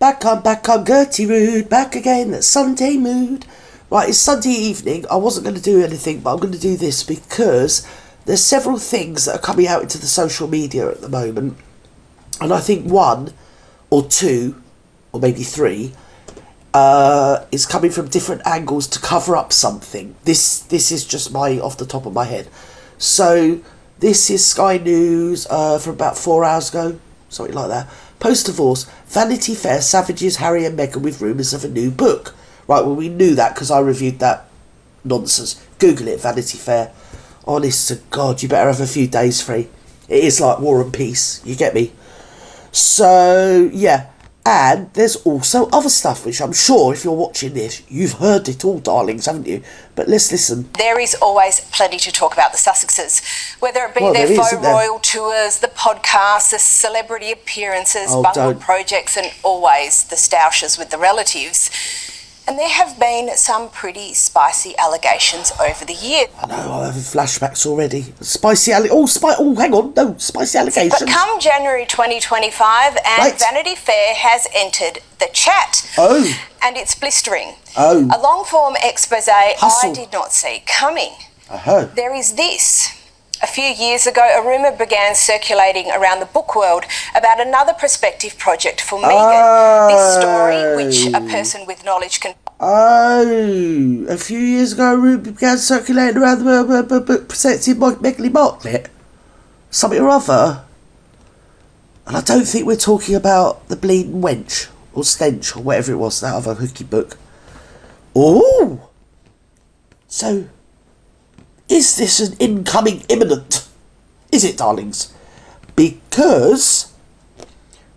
back on Gerty Rude, back again, that Sunday mood. Right, it's Sunday evening. I wasn't going to do anything, but I'm going to do this because there's several things that are coming out into the social media at the moment. And I think one or two, or maybe three, is coming from different angles to cover up something. This is just off the top of my head. So this is Sky News from about 4 hours ago, something like that. Post-divorce, Vanity Fair savages Harry and Meghan with rumours of a new book. Right, well, we knew that because I reviewed that nonsense. Google it, Vanity Fair. Honest to God, you better have a few days free. It is like War and Peace, you get me? So, yeah. And there's also other stuff, which I'm sure if you're watching this, you've heard it all, darlings, haven't you? But let's listen. There is always plenty to talk about the Sussexes, whether it be their faux royal tours, the podcasts, the celebrity appearances, bungled projects, and always the stoushes with the relatives. And there have been some pretty spicy allegations over the years. I know, I'm having flashbacks already. Spicy allegations. Spicy allegations. But come January 2025, and Vanity Fair has entered the chat. Oh. And it's blistering. Oh. A long-form expose I did not see coming. I heard. There is this. A few years ago, a rumour began circulating around the book world about another prospective project for Meghan. This story, which a person with knowledge can... Oh, a few years ago, a rumour began circulating around the book presenting Meghan Markle. Something or other. And I don't think we're talking about The Bleeding Wench, or Stench, or whatever it was, that other hooky book. Oh! So... is this an incoming imminent? Is it, darlings? Because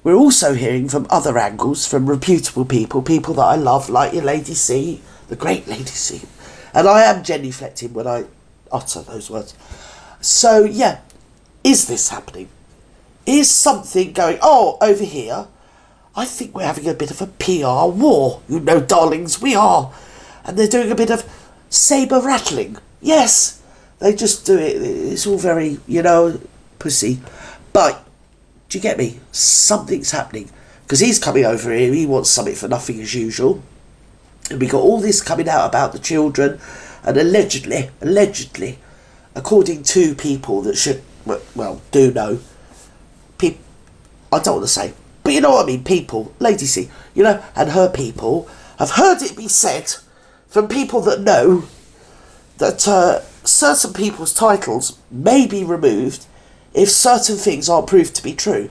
we're also hearing from other angles, from reputable people that I love, like your Lady C, the great Lady C. And I am genuflecting when I utter those words. So, yeah, is this happening? Is something going, over here? I think we're having a bit of a PR war. You know, darlings, we are. And they're doing a bit of sabre rattling. Yes. They just do it. It's all very, pussy. But, do you get me? Something's happening. Because he's coming over here. He wants something for nothing as usual. And we got all this coming out about the children. And allegedly, according to people that should, do know. I don't want to say. But you know what I mean. People, Lady C, and her people have heard it be said from people that know that certain people's titles may be removed if certain things aren't proved to be true.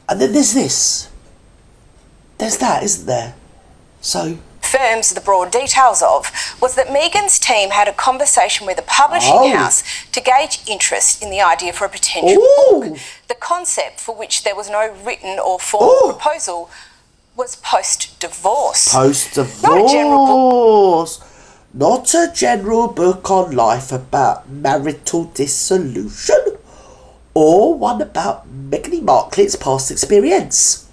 And then there's this. There's that, isn't there? So... firms the broad details of was that Meghan's team had a conversation with a publishing house to gauge interest in the idea for a potential book. The concept, for which there was no written or formal proposal, was post-divorce. Post-divorce. Not a general book. Not a general book on life about marital dissolution, or one about Meghan Markle's past experience.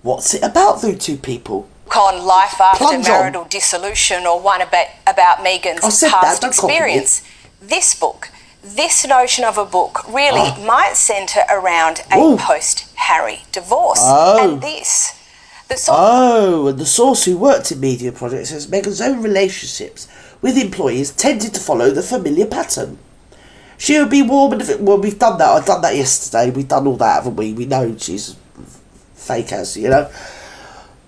What's it about, the two people? On life after marital dissolution, or one about Meghan's past experience. This book, this notion of a book, really might centre around a post-Harry divorce. And this... and the source who worked in media projects says Meghan's own relationships with employees tended to follow the familiar pattern. She would be warm and... well, we've done that. I've done that yesterday. We've done all that, haven't we? We know she's fake as,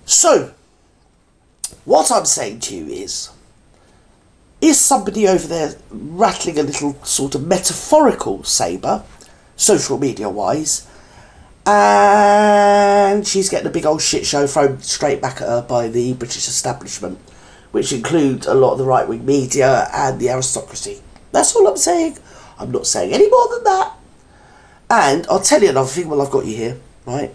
So, what I'm saying to you is somebody over there rattling a little sort of metaphorical sabre, social media-wise, and she's getting a big old shit show thrown straight back at her by the British establishment, which includes a lot of the right-wing media and the aristocracy. That's all I'm saying. I'm not saying any more than that. And I'll tell you another thing while I've got you here, right?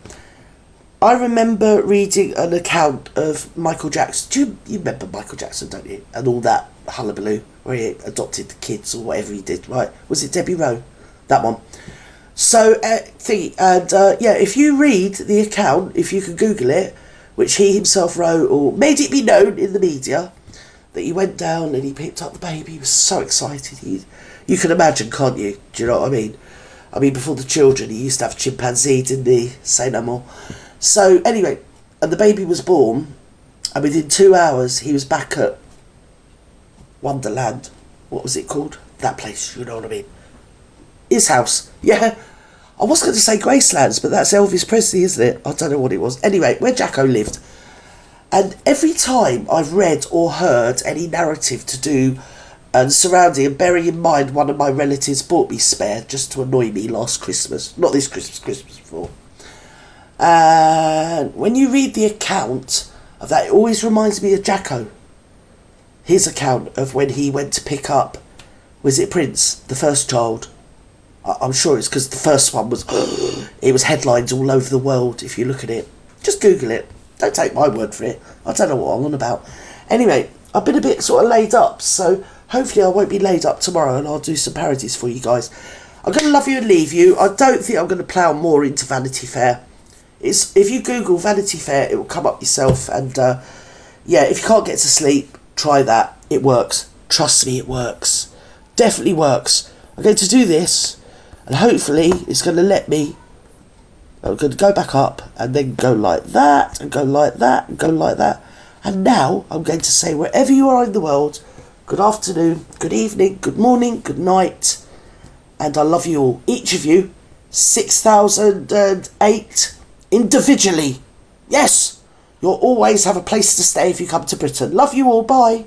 I remember reading an account of Michael Jackson. You remember Michael Jackson, don't you? And all that hullabaloo where he adopted the kids or whatever he did, right? Was it Debbie Rowe? That one. So, if you read the account, if you can Google it, which he himself wrote or made it be known in the media, that he went down and he picked up the baby. He was so excited. You can imagine, can't you? Do you know what I mean? I mean, before the children, he used to have a chimpanzee, didn't he? Say no more. So anyway, and the baby was born, and within 2 hours he was back at Wonderland. What was it called? That place, you know what I mean. His house. Yeah. I was going to say Gracelands, but that's Elvis Presley, isn't it? I don't know what it was. Anyway, where Jacko lived. And every time I've read or heard any narrative to do and surrounding and bearing in mind one of my relatives bought me Spare just to annoy me last Christmas. Not this Christmas, Christmas before. And when you read the account of that, it always reminds me of Jacko. His account of when he went to pick up, was it Prince, the first child? I'm sure it's because the first one was, it was headlines all over the world if you look at it. Just Google it. Don't take my word for it. I don't know what I'm on about. Anyway, I've been a bit sort of laid up, so hopefully I won't be laid up tomorrow and I'll do some parodies for you guys. I'm going to love you and leave you. I don't think I'm going to plough more into Vanity Fair. If you Google Vanity Fair, it will come up yourself. And yeah, if you can't get to sleep, try that. It works. Trust me, it works. Definitely works. I'm going to do this, and hopefully it's going to let me. I'm going to go back up and then go like that and go like that and go like that. And now I'm going to say, wherever you are in the world, good afternoon, good evening, good morning, good night. And I love you all. Each of you, 6,008 individually. Yes, you'll always have a place to stay if you come to Britain. Love you all. Bye.